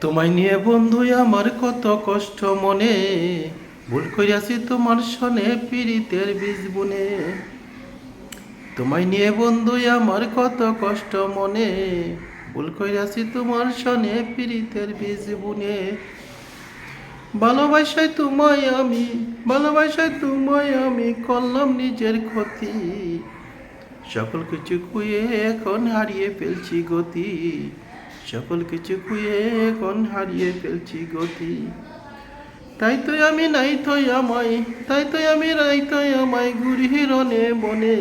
তোমায় নিয়ে বন্ধু আমার কত কষ্ট মনে, ভুল করিয়াছি তোমার সনে পীড়িতের বীজ বুনে। তোমায় নিয়ে বন্ধু আমার কত কষ্ট মনে, ভুল করিয়াছি তোমার সনে পীড়িতের বীজ বুনে। ভালোবাসায় তোমায় আমি করলাম নিজের ক্ষতি, সকল কিছু খুঁয়ে এখন হারিয়ে ফেলছি গতি, সকল কিছু খুঁয়ে এখন হারিয়ে ফেলছি গতি। তাই তো আমি নাই তো আমায় ঘুরি রনে বনে।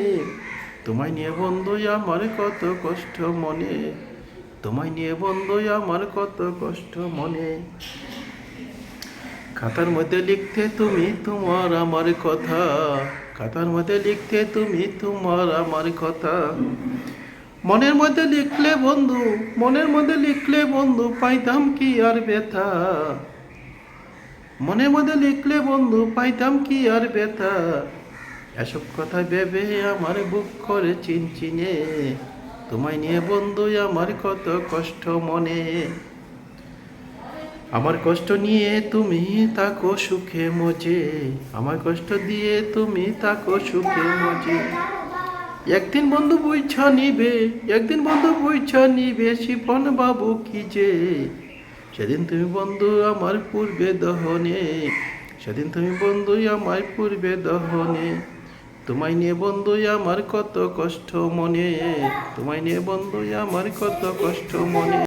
তোমায় নিয়ে বন্ধু আমার কত কষ্ট মনে, তোমায় নিয়ে বন্ধু আমার কত কষ্ট মনে। খাতার মধ্যে লিখতে তুমি তোমার আমার কথা, খাতার মধ্যে লিখতে তুমি তোমার আমার কথা। মনের মধ্যে লিখলে বন্ধু পাইতাম কি আর ব্যথা, মনের মধ্যে লিখলে বন্ধু পাইতাম কি আর ব্যথা। এসব কথা ভেবে আমার বুক করে চিনচিনে, তোমায় নিয়ে বন্ধু আমার কত কষ্ট মনে। আমার কষ্ট নিয়ে তুমি তাকো সুখে মজে, আমার কষ্ট দিয়ে তুমি তাকো সুখে মজে। একদিন বন্ধু বুঝা নিবে শিপন বাবু কি যে। সেদিন তুমি বন্ধু আমার পূর্বে দহনে, সেদিন তুমি বন্ধু আমার পূর্বে দহনে। তোমায় নিয়ে বন্ধু আমার কত কষ্ট মনে, তোমায় নিয়ে বন্ধু আমার কত কষ্ট মনে।